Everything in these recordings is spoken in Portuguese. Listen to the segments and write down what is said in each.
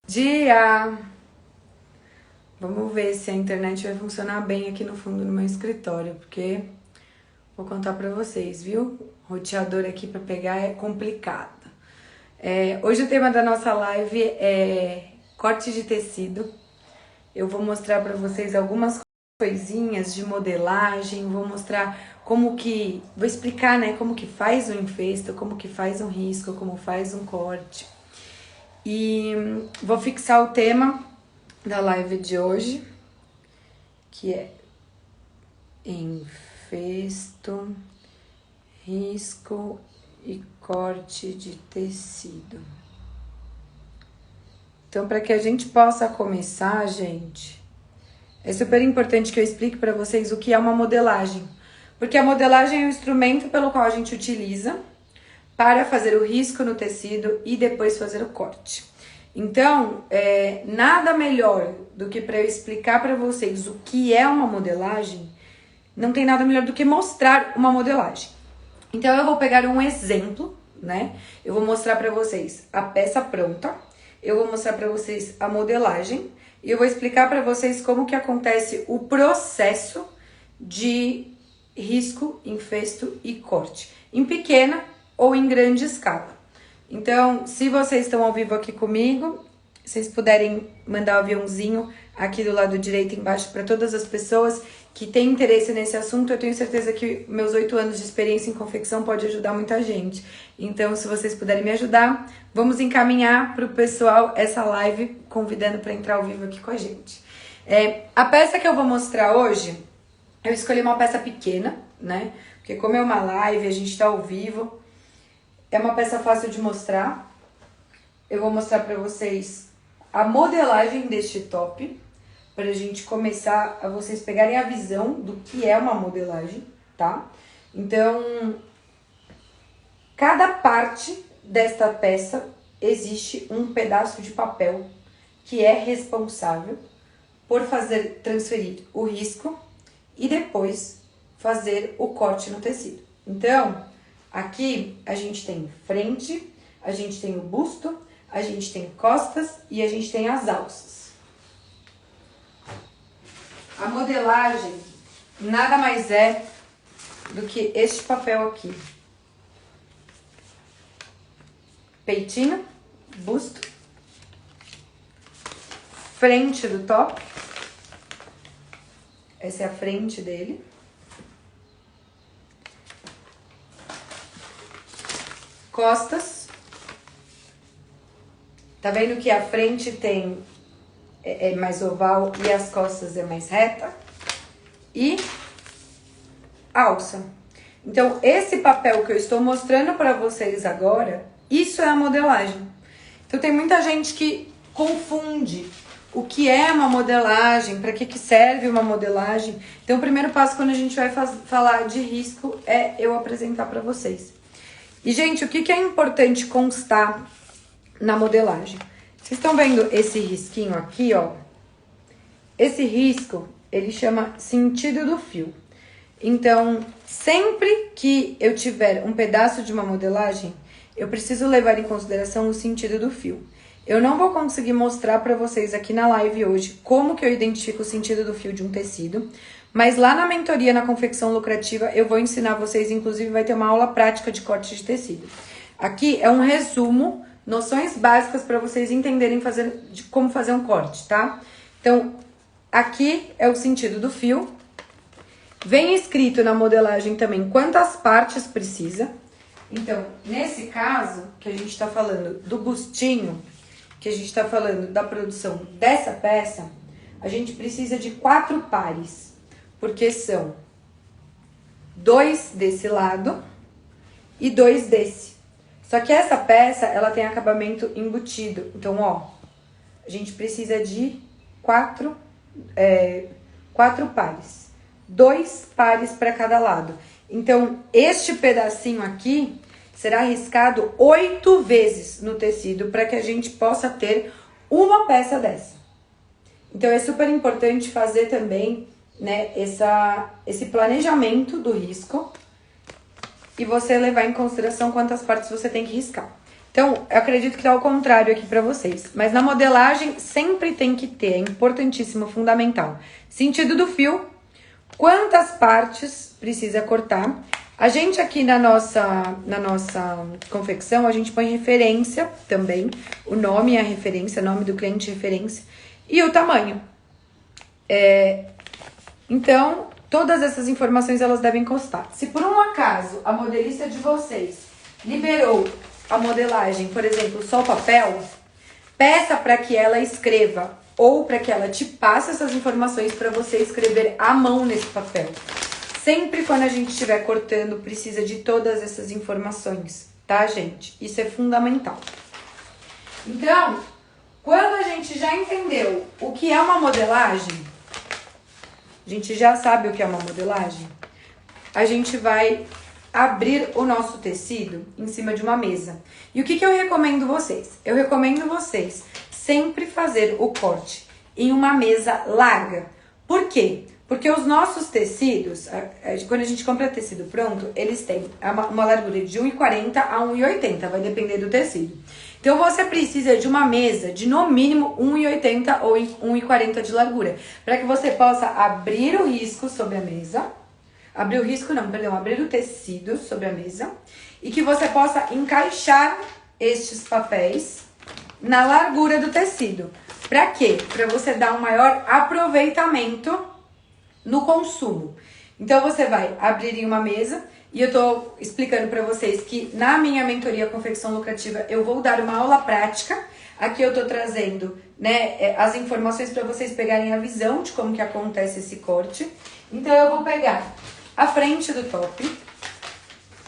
Dia! Vamos ver se a internet vai funcionar bem aqui no fundo do meu escritório, porque vou contar pra vocês, viu? Roteador aqui pra pegar é complicado. Hoje o tema da nossa live é corte de tecido. Eu vou mostrar pra vocês algumas coisinhas de modelagem, vou mostrar vou explicar, né, como que faz um envesto, como que faz um risco, como faz um corte. E vou fixar o tema da live de hoje, que é envesto, risco e corte de tecido. Então, para que a gente possa começar, gente, é super importante que eu explique para vocês o que é uma modelagem. Porque a modelagem é o instrumento pelo qual a gente utiliza para fazer o risco no tecido e depois fazer o corte. Então, nada melhor do que para eu explicar para vocês o que é uma modelagem, não tem nada melhor do que mostrar uma modelagem. Então, eu vou pegar um exemplo, né? Eu vou mostrar para vocês a peça pronta, eu vou mostrar para vocês a modelagem e eu vou explicar para vocês como que acontece o processo de risco, envesto e corte, em pequena ou em grande escala. Então, se vocês estão ao vivo aqui comigo, vocês puderem mandar o aviãozinho aqui do lado direito embaixo para todas as pessoas que têm interesse nesse assunto. Eu tenho certeza que meus 8 anos de experiência em confecção pode ajudar muita gente. Então, se vocês puderem me ajudar, vamos encaminhar para o pessoal essa live, convidando para entrar ao vivo aqui com a gente. A peça que eu vou mostrar hoje, eu escolhi uma peça pequena, né? Porque como é uma live, a gente está ao vivo, é uma peça fácil de mostrar. Eu vou mostrar para vocês a modelagem deste top, para a gente começar a vocês pegarem a visão do que é uma modelagem, tá? Então, cada parte desta peça existe um pedaço de papel que é responsável por transferir o risco e depois fazer o corte no tecido. Então, aqui a gente tem frente, a gente tem o busto, a gente tem costas e a gente tem as alças. A modelagem nada mais é do que este papel aqui. Peitinho, busto, frente do top. Essa é a frente dele. Costas. Tá vendo que a frente é mais oval e as costas é mais reta? E alça. Então, esse papel que eu estou mostrando para vocês agora, isso é a modelagem. Então, tem muita gente que confunde o que é uma modelagem, para que serve uma modelagem. Então, o primeiro passo quando a gente vai falar de risco é eu apresentar para vocês. E, gente, o que é importante constar na modelagem? Vocês estão vendo esse risquinho aqui, ó? Esse risco, ele chama sentido do fio. Então, sempre que eu tiver um pedaço de uma modelagem, eu preciso levar em consideração o sentido do fio. Eu não vou conseguir mostrar para vocês aqui na live hoje como que eu identifico o sentido do fio de um tecido, mas lá na mentoria na confecção lucrativa eu vou ensinar vocês, inclusive vai ter uma aula prática de corte de tecido. Aqui é um resumo, noções básicas para vocês entenderem como fazer um corte, tá? Então, aqui é o sentido do fio. Vem escrito na modelagem também quantas partes precisa. Então, nesse caso, que a gente está falando do bustinho, que a gente está falando da produção dessa peça, a gente precisa de 4 pares, porque são 2 desse lado e 2 desse. Só que essa peça, ela tem acabamento embutido. Então, ó, a gente precisa de 4 pares. 2 pares para cada lado. Então, este pedacinho aqui será riscado 8 vezes no tecido para que a gente possa ter uma peça dessa. Então, é super importante fazer também, né, esse planejamento do risco e você levar em consideração quantas partes você tem que riscar. Então, eu acredito que tá ao contrário aqui pra vocês. Mas na modelagem sempre tem que ter, é importantíssimo, fundamental. Sentido do fio, quantas partes precisa cortar. A gente aqui na nossa confecção, a gente põe referência também. O nome é a referência, nome do cliente referência. E o tamanho. Então, todas essas informações elas devem constar. Se por um acaso a modelista de vocês liberou a modelagem, por exemplo, só o papel, peça para que ela escreva ou para que ela te passe essas informações para você escrever à mão nesse papel. Sempre quando a gente estiver cortando, precisa de todas essas informações, tá, gente? Isso é fundamental. Então, quando a gente já entendeu o que é uma modelagem, a gente já sabe o que é uma modelagem, a gente vai abrir o nosso tecido em cima de uma mesa. E o que eu recomendo vocês? Eu recomendo vocês sempre fazer o corte em uma mesa larga. Por quê? Porque os nossos tecidos, quando a gente compra tecido pronto, eles têm uma largura de 1,40 a 1,80, vai depender do tecido. Então, você precisa de uma mesa de, no mínimo, 1,80 ou 1,40 de largura, para que você possa abrir o risco sobre a mesa, abrir o tecido sobre a mesa, e que você possa encaixar estes papéis na largura do tecido. Para quê? Para você dar um maior aproveitamento no consumo. Então, você vai abrir em uma mesa, e eu tô explicando para vocês que na minha mentoria Confecção Lucrativa eu vou dar uma aula prática. Aqui eu tô trazendo, né, as informações para vocês pegarem a visão de como que acontece esse corte. Então, eu vou pegar a frente do top,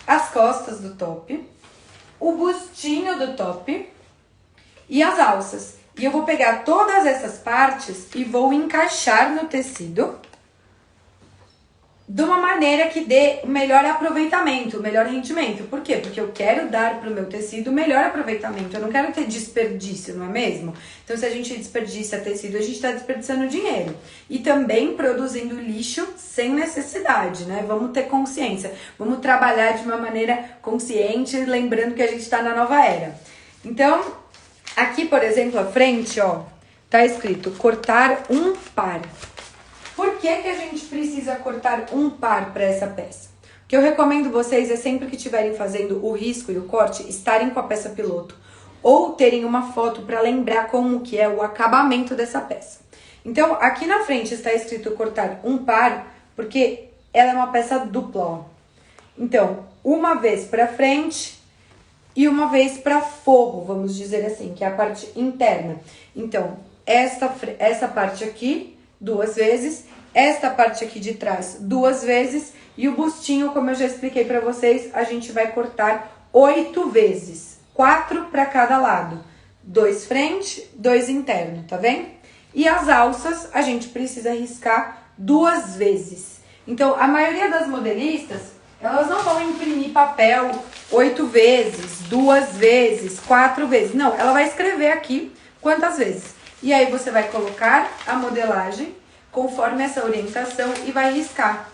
as costas do top, o bustinho do top e as alças. E eu vou pegar todas essas partes e vou encaixar no tecido de uma maneira que dê o melhor aproveitamento, o melhor rendimento. Por quê? Porque eu quero dar para o meu tecido o melhor aproveitamento. Eu não quero ter desperdício, não é mesmo? Então, se a gente desperdiça tecido, a gente está desperdiçando dinheiro. E também produzindo lixo sem necessidade, né? Vamos ter consciência. Vamos trabalhar de uma maneira consciente, lembrando que a gente está na nova era. Então, aqui, por exemplo, à frente, ó, tá escrito cortar um par. Por que a gente precisa cortar um par para essa peça? O que eu recomendo vocês é sempre que estiverem fazendo o risco e o corte, estarem com a peça piloto ou terem uma foto para lembrar como que é o acabamento dessa peça. Então, aqui na frente está escrito cortar um par, porque ela é uma peça dupla, ó. Então, uma vez para frente e uma vez para forro, vamos dizer assim, que é a parte interna. Então, essa parte aqui 2 vezes, esta parte aqui de trás 2 vezes e o bustinho, como eu já expliquei para vocês, a gente vai cortar 8 vezes, 4 para cada lado, 2 frente, 2 interno, tá vendo? E as alças a gente precisa riscar 2 vezes. Então, a maioria das modelistas, elas não vão imprimir papel 8 vezes, 2 vezes, 4 vezes. Não, ela vai escrever aqui quantas vezes. E aí você vai colocar a modelagem conforme essa orientação e vai riscar.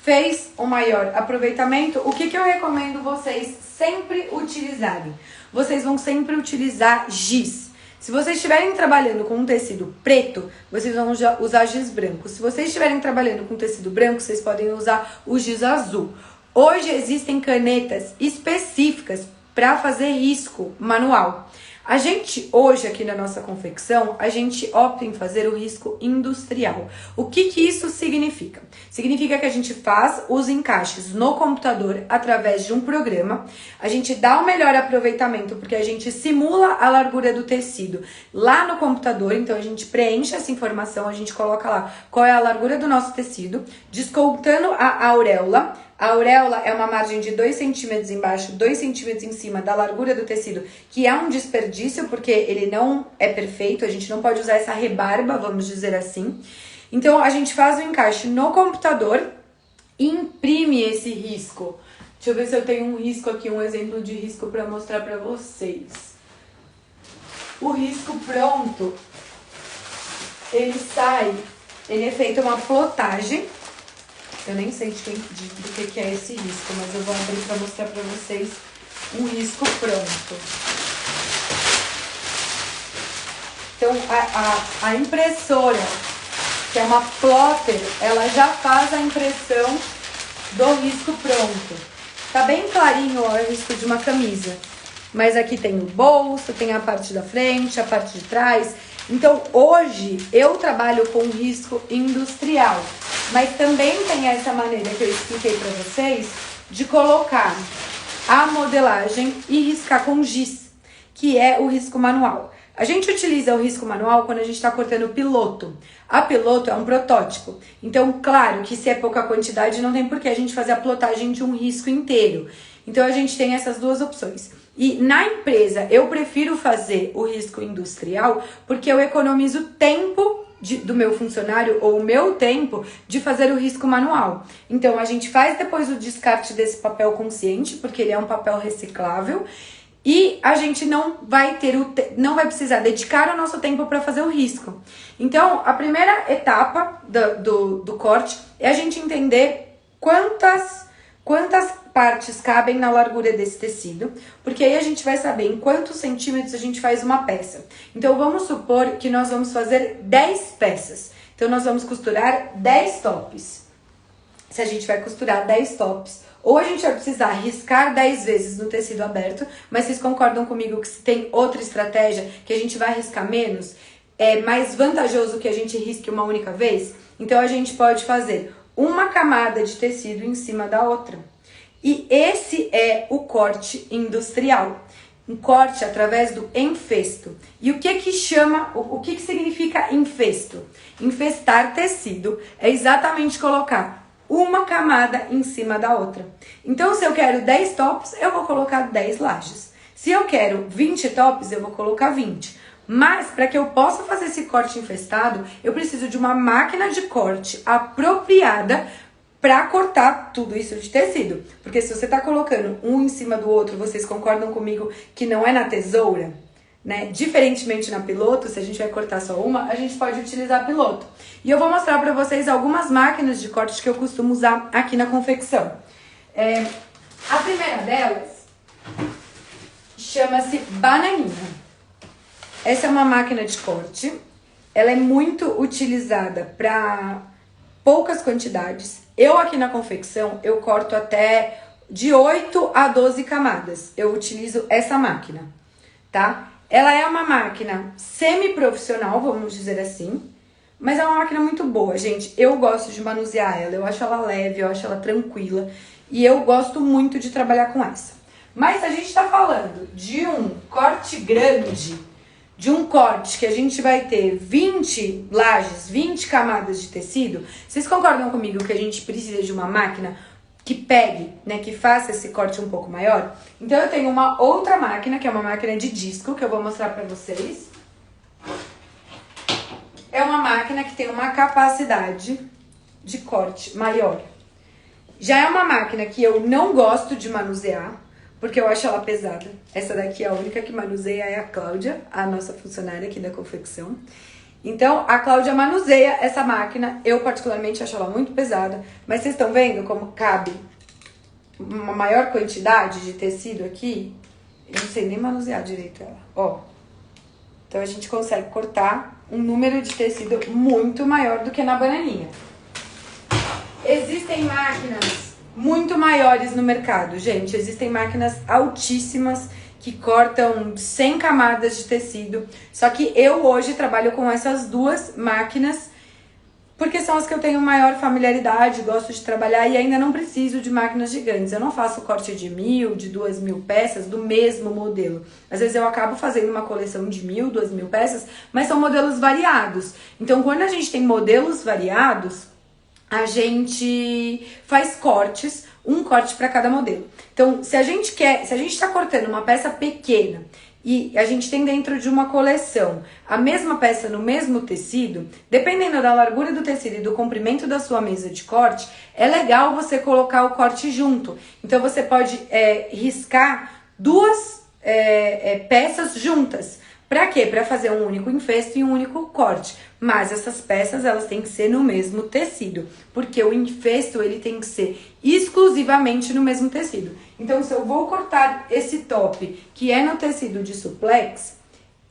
Fez o maior aproveitamento? O que eu recomendo vocês sempre utilizarem? Vocês vão sempre utilizar giz. Se vocês estiverem trabalhando com um tecido preto, vocês vão usar giz branco. Se vocês estiverem trabalhando com tecido branco, vocês podem usar o giz azul. Hoje existem canetas específicas para fazer risco manual. A gente, hoje aqui na nossa confecção, a gente opta em fazer o risco industrial. O que isso significa? Significa que a gente faz os encaixes no computador através de um programa, a gente dá o melhor aproveitamento porque a gente simula a largura do tecido lá no computador, então a gente preenche essa informação, a gente coloca lá qual é a largura do nosso tecido, descontando a auréola. A auréola é uma margem de 2 centímetros embaixo, 2 centímetros em cima da largura do tecido, que é um desperdício, porque ele não é perfeito, a gente não pode usar essa rebarba, vamos dizer assim. Então, a gente faz o encaixe no computador e imprime esse risco. Deixa eu ver se eu tenho um risco aqui, um exemplo de risco para mostrar para vocês. O risco pronto, ele é feito uma plotagem. Eu nem sei do que é esse risco, mas eu vou abrir para mostrar para vocês um risco pronto. Então, a impressora, que é uma plotter, ela já faz a impressão do risco pronto. Tá bem clarinho, ó, o risco de uma camisa. Mas aqui tem o bolso, tem a parte da frente, a parte de trás. Então, hoje, eu trabalho com risco industrial. Mas também tem essa maneira que eu expliquei para vocês de colocar a modelagem e riscar com giz, que é o risco manual. A gente utiliza o risco manual quando a gente está cortando o piloto. A piloto é um protótipo. Então, claro que se é pouca quantidade, não tem por que a gente fazer a plotagem de um risco inteiro. Então, a gente tem essas duas opções. E na empresa, eu prefiro fazer o risco industrial porque eu economizo tempo do meu funcionário ou o meu tempo de fazer o risco manual. Então, a gente faz depois o descarte desse papel consciente, porque ele é um papel reciclável. E a gente não vai precisar dedicar o nosso tempo para fazer o risco. Então, a primeira etapa do corte é a gente entender quantas partes cabem na largura desse tecido, porque aí a gente vai saber em quantos centímetros a gente faz uma peça. Então, vamos supor que nós vamos fazer 10 peças. Então, nós vamos costurar 10 tops. Se a gente vai costurar 10 tops, ou a gente vai precisar riscar 10 vezes no tecido aberto, mas vocês concordam comigo que se tem outra estratégia, que a gente vai riscar menos, é mais vantajoso que a gente risque uma única vez? Então, a gente pode fazer uma camada de tecido em cima da outra. E esse é o corte industrial. Um corte através do enfesto. E o que significa enfesto? Infestar tecido é exatamente colocar uma camada em cima da outra. Então, se eu quero 10 tops, eu vou colocar 10 lajes. Se eu quero 20 tops, eu vou colocar 20. Mas, para que eu possa fazer esse corte infestado, eu preciso de uma máquina de corte apropriada para cortar tudo isso de tecido. Porque se você está colocando um em cima do outro, vocês concordam comigo que não é na tesoura? Né? Diferentemente na piloto, se a gente vai cortar só uma, a gente pode utilizar a piloto. E eu vou mostrar para vocês algumas máquinas de corte que eu costumo usar aqui na confecção. A primeira delas chama-se bananinha. Essa é uma máquina de corte. Ela é muito utilizada para poucas quantidades. Eu aqui na confecção, eu corto até de 8 a 12 camadas. Eu utilizo essa máquina, tá? Ela é uma máquina semi-profissional, vamos dizer assim, mas é uma máquina muito boa, gente. Eu gosto de manusear ela, eu acho ela leve, eu acho ela tranquila e eu gosto muito de trabalhar com essa. Mas se a gente tá falando de um corte grande, de um corte que a gente vai ter 20 lajes, 20 camadas de tecido, vocês concordam comigo que a gente precisa de uma máquina que pegue, né, que faça esse corte um pouco maior? Então, eu tenho uma outra máquina, que é uma máquina de disco, que eu vou mostrar pra vocês. É uma máquina que tem uma capacidade de corte maior. Já é uma máquina que eu não gosto de manusear, porque eu acho ela pesada. Essa daqui, a única que manuseia é a Cláudia, a nossa funcionária aqui da confecção. Então, a Cláudia manuseia essa máquina, eu particularmente acho ela muito pesada, mas vocês estão vendo como cabe uma maior quantidade de tecido aqui? Eu não sei nem manusear direito ela, ó. Então, a gente consegue cortar um número de tecido muito maior do que na bananinha. Existem máquinas muito maiores no mercado, gente. Existem máquinas altíssimas que cortam 100 camadas de tecido. Só que eu hoje trabalho com essas duas máquinas porque são as que eu tenho maior familiaridade, gosto de trabalhar e ainda não preciso de máquinas gigantes. Eu não faço corte de 1.000, de 2.000 peças do mesmo modelo. Às vezes eu acabo fazendo uma coleção de 1.000, 2.000 peças, mas são modelos variados. Então, quando a gente tem modelos variados, a gente faz cortes, um corte para cada modelo. Então, se a gente está cortando uma peça pequena e a gente tem dentro de uma coleção a mesma peça no mesmo tecido, dependendo da largura do tecido e do comprimento da sua mesa de corte, é legal você colocar o corte junto. Então, você pode riscar duas peças juntas. Para quê? Para fazer um único enfesto e um único corte. Mas essas peças, elas têm que ser no mesmo tecido, porque o enfesto, ele tem que ser exclusivamente no mesmo tecido. Então, se eu vou cortar esse top, que é no tecido de suplex,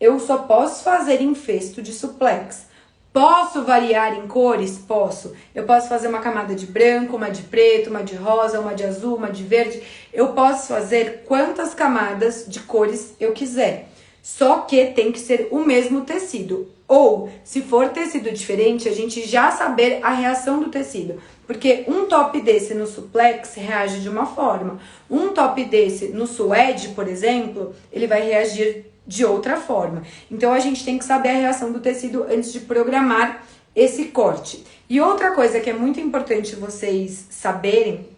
eu só posso fazer em festo de suplex. Posso variar em cores? Posso. Eu posso fazer uma camada de branco, uma de preto, uma de rosa, uma de azul, uma de verde. Eu posso fazer quantas camadas de cores eu quiser. Só que tem que ser o mesmo tecido. Ou, se for tecido diferente, a gente já saber a reação do tecido. Porque um top desse no suplex reage de uma forma. Um top desse no suede, por exemplo, ele vai reagir de outra forma. Então, a gente tem que saber a reação do tecido antes de programar esse corte. E outra coisa que é muito importante vocês saberem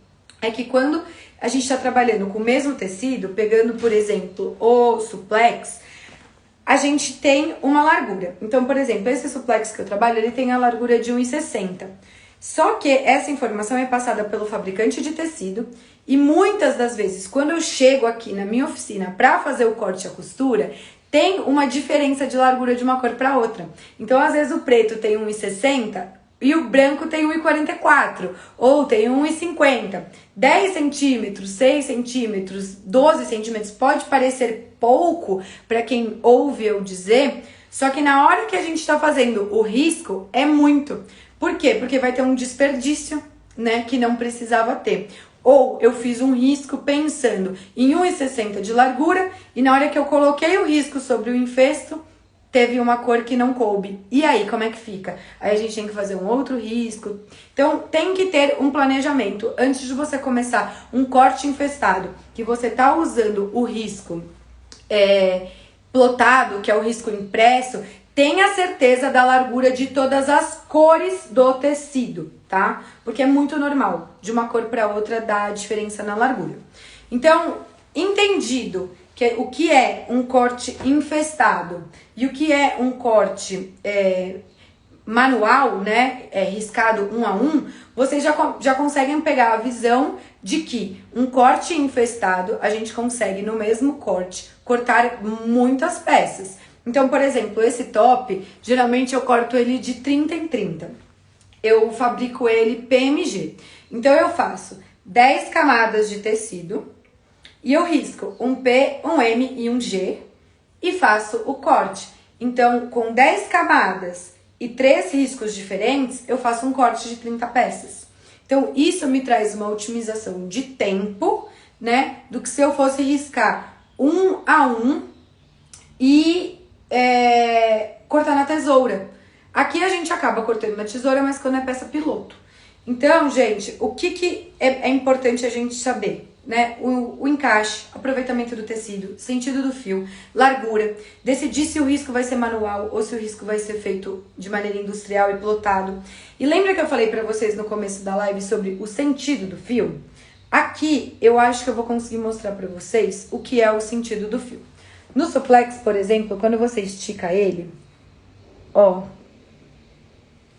é que quando a gente está trabalhando com o mesmo tecido, pegando, por exemplo, o suplex, a gente tem uma largura. Então, por exemplo, esse suplex que eu trabalho, ele tem a largura de 1,60. Só que essa informação é passada pelo fabricante de tecido e muitas das vezes, quando eu chego aqui na minha oficina para fazer o corte e a costura, tem uma diferença de largura de uma cor para outra. Então, às vezes o preto tem 1,60 e o branco tem 1,44 ou tem 1,50. 10 centímetros, 6 centímetros, 12 centímetros pode parecer pouco para quem ouve eu dizer, só que na hora que a gente está fazendo o risco é muito. Por quê? Porque vai ter um desperdício, né, que não precisava ter. Ou eu fiz um risco pensando em 1,60 de largura e na hora que eu coloquei o risco sobre o infesto, teve uma cor que não coube. E aí, como é que fica? Aí a gente tem que fazer um outro risco. Então, tem que ter um planejamento. Antes de você começar um corte infestado, que você tá usando o risco plotado, que é o risco impresso, tenha certeza da largura de todas as cores do tecido, tá? Porque é muito normal, de uma cor para outra dar diferença na largura. Então, entendido que o que é um corte infestado e o que é um corte manual, né, riscado 1 a 1, vocês já conseguem pegar a visão de que um corte infestado, a gente consegue no mesmo corte cortar muitas peças. Então, por exemplo, esse top, geralmente eu corto ele de 30 em 30. Eu fabrico ele PMG. Então, eu faço 10 camadas de tecido e eu risco um P, um M e um G e faço o corte. Então, com 10 camadas e 3 riscos diferentes, eu faço um corte de 30 peças. Então, isso me traz uma otimização de tempo, né? Do que se eu fosse riscar 1 a 1 e cortar na tesoura. Aqui a gente acaba cortando na tesoura, mas quando é peça piloto. Então, gente, o que é importante a gente saber, né? O encaixe, aproveitamento do tecido, sentido do fio, largura, decidir se o risco vai ser manual ou se o risco vai ser feito de maneira industrial e plotado. E lembra que eu falei pra vocês no começo da live sobre o sentido do fio? Aqui eu acho que eu vou conseguir mostrar pra vocês o que é o sentido do fio. No suplex, por exemplo, quando você estica ele, ó,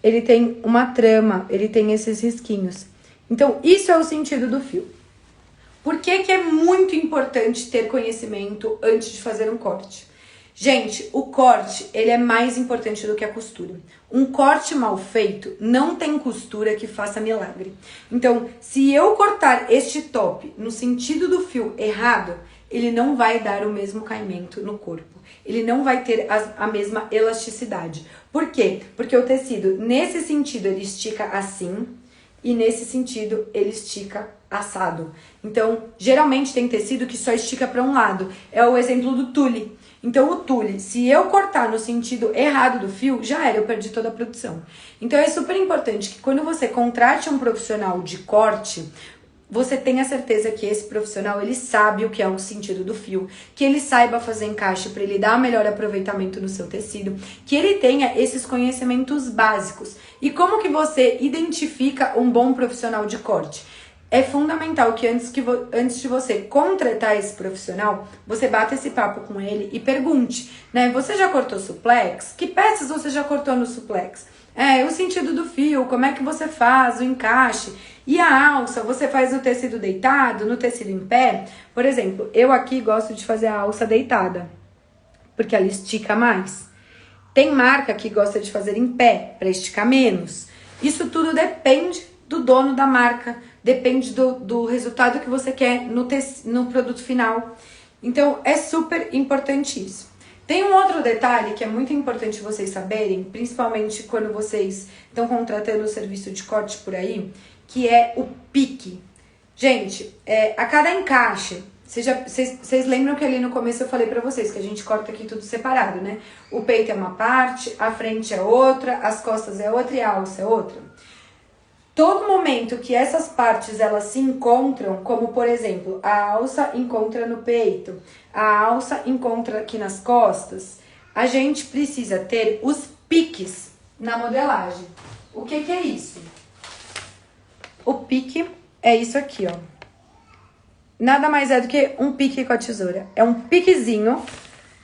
ele tem uma trama, ele tem esses risquinhos. Então, isso é o sentido do fio. Por que que é muito importante ter conhecimento antes de fazer um corte? Gente, o corte, ele é mais importante do que a costura. Um corte mal feito não tem costura que faça milagre. Então, se eu cortar este top no sentido do fio errado, ele não vai dar o mesmo caimento no corpo. Ele não vai ter a mesma elasticidade. Por quê? Porque o tecido, nesse sentido, ele estica assim e nesse sentido, ele estica assado. Então, geralmente tem tecido que só estica para um lado. É o exemplo do tule. Então, o tule, se eu cortar no sentido errado do fio, já era, eu perdi toda a produção. Então, é super importante que quando você contrate um profissional de corte, você tenha certeza que esse profissional, ele sabe o que é o sentido do fio, que ele saiba fazer encaixe para ele dar melhor aproveitamento no seu tecido, que ele tenha esses conhecimentos básicos. E como que você identifica um bom profissional de corte? É fundamental que antes de você contratar esse profissional, você bata esse papo com ele e pergunte, né? Você já cortou suplex? Que peças você já cortou no suplex? O sentido do fio, como é que você faz o encaixe? E a alça, você faz no tecido deitado, no tecido em pé? Por exemplo, eu aqui gosto de fazer a alça deitada, porque ela estica mais. Tem marca que gosta de fazer em pé, para esticar menos. Isso tudo depende do dono da marca, depende do resultado que você quer no produto final. Então, é super importante isso. Tem um outro detalhe que é muito importante vocês saberem, principalmente quando vocês estão contratando o serviço de corte por aí, que é o pique. Gente, a cada encaixe, vocês lembram que ali no começo eu falei pra vocês que a gente corta aqui tudo separado, né? O peito é uma parte, a frente é outra, as costas é outra e a alça é outra. Todo momento que essas partes elas se encontram, como por exemplo, a alça encontra no peito, a alça encontra aqui nas costas, a gente precisa ter os piques na modelagem. O que é isso? O pique é isso aqui, ó. Nada mais é do que um pique com a tesoura. É um piquezinho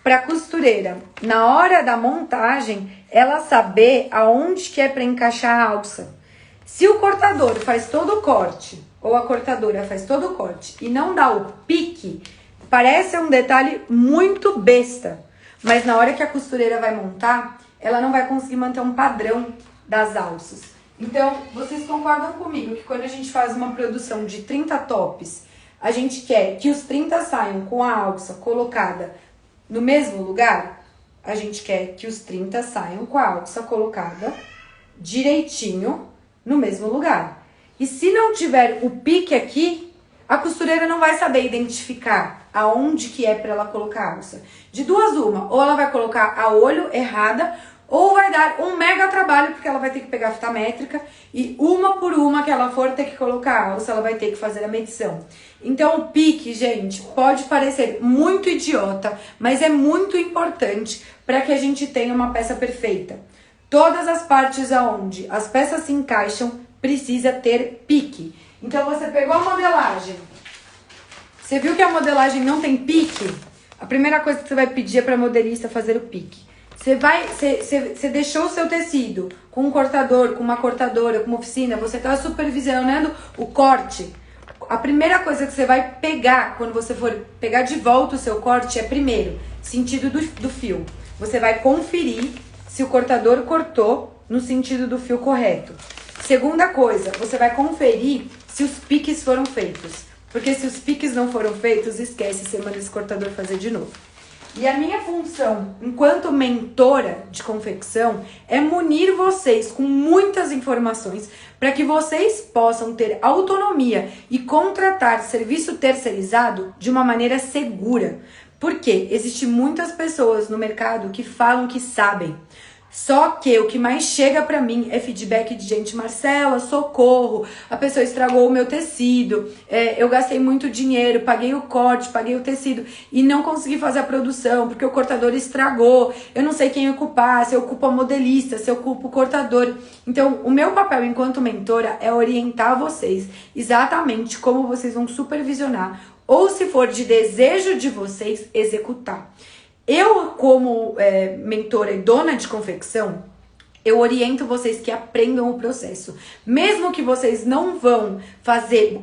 para costureira, na hora da montagem, ela saber aonde que é para encaixar a alça. Se o cortador faz todo o corte, ou a cortadora faz todo o corte, e não dá o pique, parece um detalhe muito besta. Mas na hora que a costureira vai montar, ela não vai conseguir manter um padrão das alças. Então, vocês concordam comigo que quando a gente faz uma produção de 30 tops, a gente quer que os 30 saiam com a alça colocada no mesmo lugar? A gente quer que os 30 saiam com a alça colocada direitinho no mesmo lugar. E se não tiver o pique aqui, a costureira não vai saber identificar aonde que é para ela colocar a alça. De duas uma, ou ela vai colocar a olho errada, ou vai dar um mega trabalho, porque ela vai ter que pegar a fita métrica e uma por uma que ela for ter que colocar a alça, ela vai ter que fazer a medição. Então o pique, gente, pode parecer muito idiota, mas é muito importante para que a gente tenha uma peça perfeita. Todas as partes aonde as peças se encaixam precisa ter pique. Então você pegou a modelagem, você viu que a modelagem não tem pique? A primeira coisa que você vai pedir é para a modelista fazer o pique. Você deixou o seu tecido com um cortador, com uma cortadora, com uma oficina, você está supervisionando o corte. A primeira coisa que você vai pegar quando você for pegar de volta o seu corte é, primeiro, sentido do fio. Você vai conferir se o cortador cortou no sentido do fio correto. Segunda coisa, você vai conferir se os piques foram feitos. Porque se os piques não foram feitos, esquece, você manda esse cortador fazer de novo. E a minha função, enquanto mentora de confecção, é munir vocês com muitas informações para que vocês possam ter autonomia e contratar serviço terceirizado de uma maneira segura. Porque existem muitas pessoas no mercado que falam que sabem. Só que o que mais chega pra mim é feedback de gente, Marcela, socorro, a pessoa estragou o meu tecido, eu gastei muito dinheiro, paguei o corte, paguei o tecido e não consegui fazer a produção porque o cortador estragou, eu não sei quem ocupar, se eu ocupo a modelista, se eu ocupo o cortador. Então, o meu papel enquanto mentora é orientar vocês exatamente como vocês vão supervisionar ou, se for de desejo de vocês, executar. Eu, como mentora e dona de confecção, eu oriento vocês que aprendam o processo. Mesmo que vocês não vão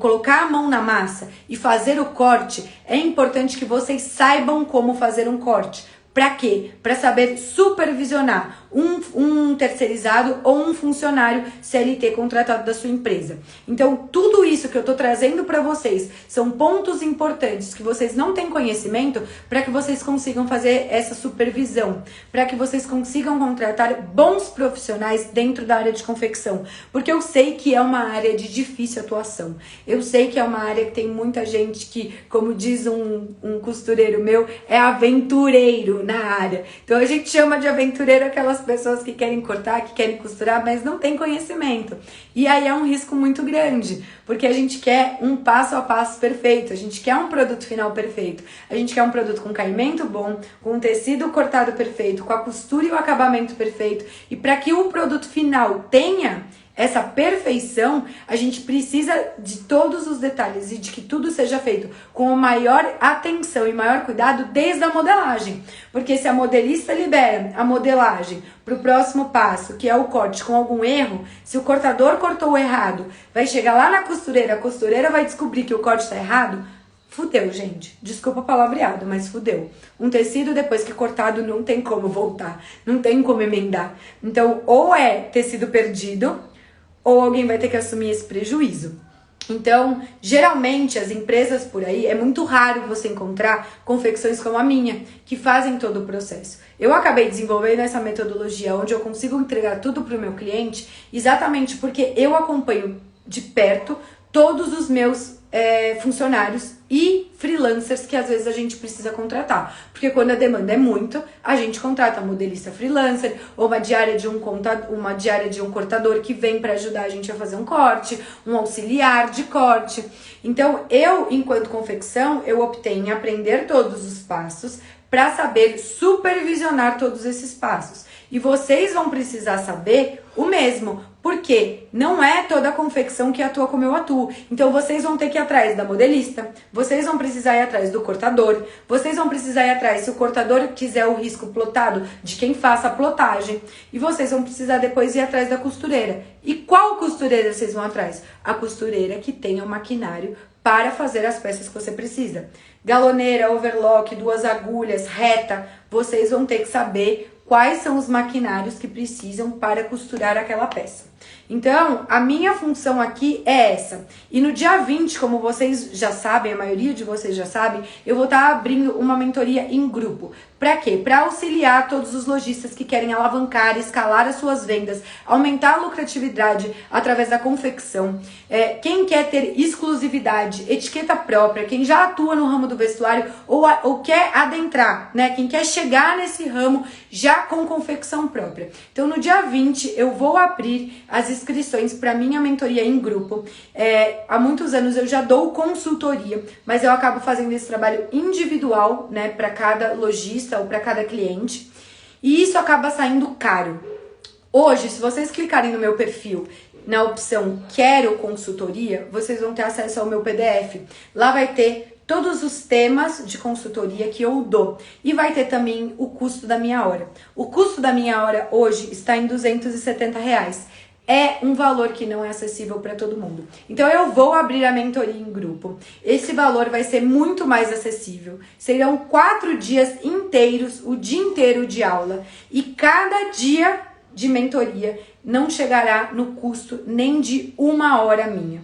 colocar a mão na massa e fazer o corte, é importante que vocês saibam como fazer um corte. Pra quê? Pra saber supervisionar um terceirizado ou um funcionário CLT contratado da sua empresa. Então, tudo isso que eu tô trazendo pra vocês são pontos importantes que vocês não têm conhecimento para que vocês consigam fazer essa supervisão, para que vocês consigam contratar bons profissionais dentro da área de confecção. Porque eu sei que é uma área de difícil atuação. Eu sei que é uma área que tem muita gente que, como diz um costureiro meu, é aventureiro na área. Então a gente chama de aventureiro aquelas pessoas que querem cortar, que querem costurar, mas não tem conhecimento. E aí é um risco muito grande, porque a gente quer um passo a passo perfeito, a gente quer um produto final perfeito, a gente quer um produto com caimento bom, com um tecido cortado perfeito, com a costura e o acabamento perfeito. E para que o produto final tenha essa perfeição, a gente precisa de todos os detalhes e de que tudo seja feito com maior atenção e maior cuidado desde a modelagem. Porque se a modelista libera a modelagem para o próximo passo, que é o corte com algum erro, se o cortador cortou errado, vai chegar lá na costureira, a costureira vai descobrir que o corte está errado, fudeu, gente. Desculpa o palavreado, mas fudeu. Um tecido, depois que cortado, não tem como voltar, não tem como emendar. Então, ou é tecido perdido, ou alguém vai ter que assumir esse prejuízo. Então, geralmente, as empresas por aí, é muito raro você encontrar confecções como a minha, que fazem todo o processo. Eu acabei desenvolvendo essa metodologia onde eu consigo entregar tudo para o meu cliente, exatamente porque eu acompanho de perto todos os meus funcionários e freelancers que às vezes a gente precisa contratar. Porque quando a demanda é muito, a gente contrata modelista freelancer ou uma diária de um cortador que vem para ajudar a gente a fazer um corte, um auxiliar de corte. Então, eu, enquanto confecção, eu optei em aprender todos os passos para saber supervisionar todos esses passos. E vocês vão precisar saber o mesmo, porque não é toda a confecção que atua como eu atuo. Então vocês vão ter que ir atrás da modelista, vocês vão precisar ir atrás do cortador, vocês vão precisar ir atrás, se o cortador quiser o risco plotado, de quem faça a plotagem. E vocês vão precisar depois ir atrás da costureira. E qual costureira vocês vão atrás? A costureira que tenha o maquinário para fazer as peças que você precisa. Galoneira, overlock, 2 agulhas, reta, vocês vão ter que saber quais são os maquinários que precisam para costurar aquela peça. Então, a minha função aqui é essa. E no dia 20, como vocês já sabem, a maioria de vocês já sabem, eu vou estar abrindo uma mentoria em grupo. Para quê? Para auxiliar todos os lojistas que querem alavancar, escalar as suas vendas, aumentar a lucratividade através da confecção. Quem quer ter exclusividade, etiqueta própria, quem já atua no ramo do vestuário ou quer adentrar, né? Quem quer chegar nesse ramo já com confecção própria. Então, no dia 20, eu vou abrir as inscrições para minha mentoria em grupo. Há muitos anos eu já dou consultoria, mas eu acabo fazendo esse trabalho individual, né, para cada lojista ou para cada cliente, e isso acaba saindo caro. Hoje, se vocês clicarem no meu perfil, na opção Quero Consultoria, vocês vão ter acesso ao meu PDF. Lá vai ter todos os temas de consultoria que eu dou. E vai ter também o custo da minha hora. O custo da minha hora hoje está em R$270. É um valor que não é acessível para todo mundo. Então eu vou abrir a mentoria em grupo. Esse valor vai ser muito mais acessível. Serão 4 dias inteiros, o dia inteiro de aula. E cada dia de mentoria não chegará no custo nem de 1 hora minha.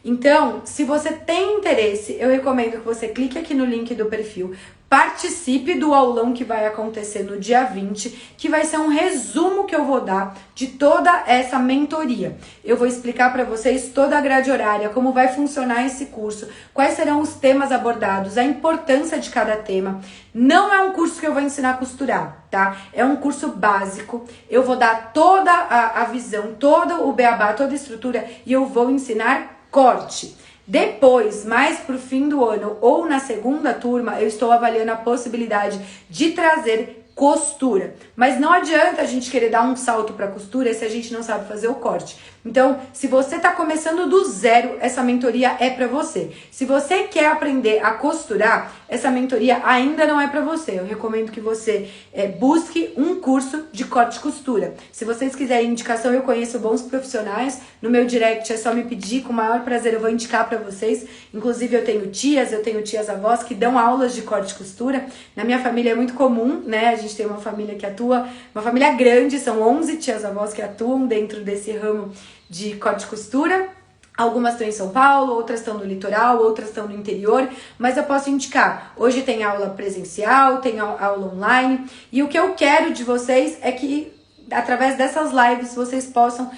Então, se você tem interesse, eu recomendo que você clique aqui no link do perfil, participe do aulão que vai acontecer no dia 20, que vai ser um resumo que eu vou dar de toda essa mentoria. Eu vou explicar para vocês toda a grade horária, como vai funcionar esse curso, quais serão os temas abordados, a importância de cada tema. Não é um curso que eu vou ensinar a costurar, tá? É um curso básico, eu vou dar toda a visão, todo o beabá, toda a estrutura e eu vou ensinar corte. Depois, mais pro fim do ano ou na segunda turma, eu estou avaliando a possibilidade de trazer costura. Mas não adianta a gente querer dar um salto para costura se a gente não sabe fazer o corte. Então, se você está começando do zero, essa mentoria é para você. Se você quer aprender a costurar, essa mentoria ainda não é para você. Eu recomendo que você busque um curso de corte e costura. Se vocês quiserem indicação, eu conheço bons profissionais. No meu direct é só me pedir, com o maior prazer eu vou indicar para vocês. Inclusive eu tenho tias avós que dão aulas de corte e costura. Na minha família é muito comum, né? A gente tem uma família que atua, uma família grande, são 11 tias avós que atuam dentro desse ramo de corte e costura. Algumas estão em São Paulo, outras estão no litoral, outras estão no interior, mas eu posso indicar. Hoje tem aula presencial, tem aula online, e o que eu quero de vocês é que, através dessas lives, vocês possam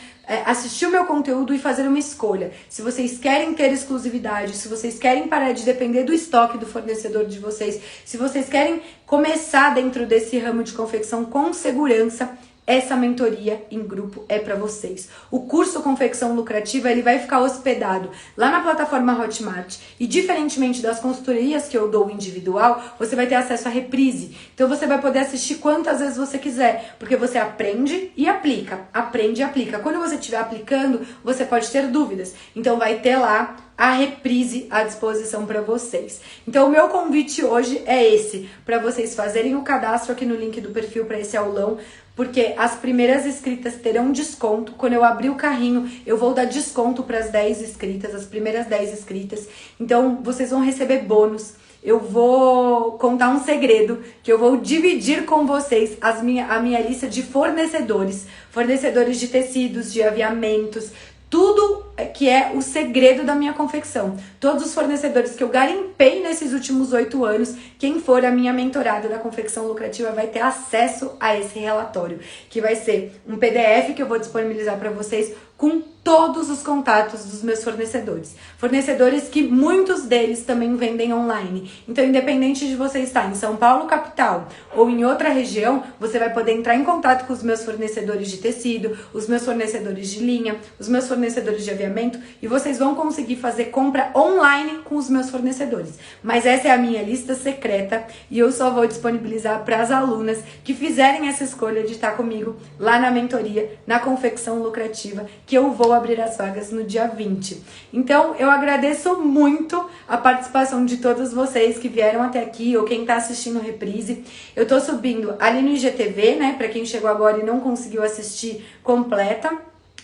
assistir o meu conteúdo e fazer uma escolha. Se vocês querem ter exclusividade, se vocês querem parar de depender do estoque do fornecedor de vocês, se vocês querem começar dentro desse ramo de confecção com segurança, essa mentoria em grupo é para vocês. O curso Confecção Lucrativa, ele vai ficar hospedado lá na plataforma Hotmart. E diferentemente das consultorias que eu dou individual, você vai ter acesso à reprise. Então você vai poder assistir quantas vezes você quiser, porque você aprende e aplica. Aprende e aplica. Quando você estiver aplicando, você pode ter dúvidas. Então vai ter lá a reprise à disposição para vocês. Então o meu convite hoje é esse, para vocês fazerem o cadastro aqui no link do perfil para esse aulão, porque as primeiras inscritas terão desconto. Quando eu abrir o carrinho, eu vou dar desconto para as 10 inscritas, as primeiras 10 inscritas. Então, vocês vão receber bônus. Eu vou contar um segredo, que eu vou dividir com vocês a minha lista de fornecedores. Fornecedores de tecidos, de aviamentos, tudo que é o segredo da minha confecção. Todos os fornecedores que eu garimpei nesses últimos 8 anos, quem for a minha mentorada da confecção lucrativa vai ter acesso a esse relatório, que vai ser um PDF que eu vou disponibilizar para vocês com todos os contatos dos meus fornecedores. Fornecedores que muitos deles também vendem online. Então, independente de você estar em São Paulo, capital, ou em outra região, você vai poder entrar em contato com os meus fornecedores de tecido, os meus fornecedores de linha, os meus fornecedores de aviamento, e vocês vão conseguir fazer compra online com os meus fornecedores. Mas essa é a minha lista secreta e eu só vou disponibilizar para as alunas que fizerem essa escolha de estar comigo lá na mentoria, na confecção lucrativa, que eu vou abrir as vagas no dia 20. Então, eu agradeço muito a participação de todos vocês que vieram até aqui ou quem tá assistindo reprise. Eu tô subindo ali no IGTV, né, para quem chegou agora e não conseguiu assistir completa.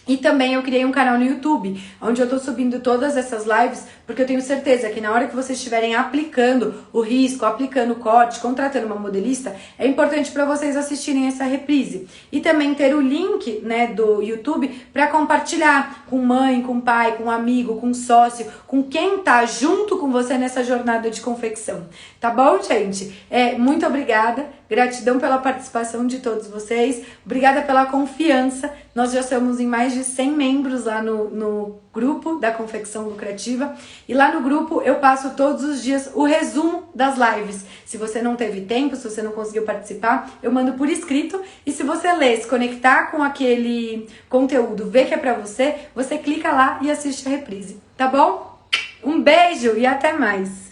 E também eu criei um canal no YouTube, onde eu tô subindo todas essas lives, porque eu tenho certeza que na hora que vocês estiverem aplicando o risco, aplicando o corte, contratando uma modelista, é importante para vocês assistirem essa reprise. E também ter o link, né, do YouTube para compartilhar com mãe, com pai, com amigo, com sócio, com quem tá junto com você nessa jornada de confecção. Tá bom, gente? Muito obrigada, gratidão pela participação de todos vocês, obrigada pela confiança. Nós já somos em mais de 100 membros lá no grupo da Confecção Lucrativa. E lá no grupo eu passo todos os dias o resumo das lives. Se você não teve tempo, se você não conseguiu participar, eu mando por escrito. E se você ler, se conectar com aquele conteúdo, ver que é pra você, você clica lá e assiste a reprise. Tá bom? Um beijo e até mais!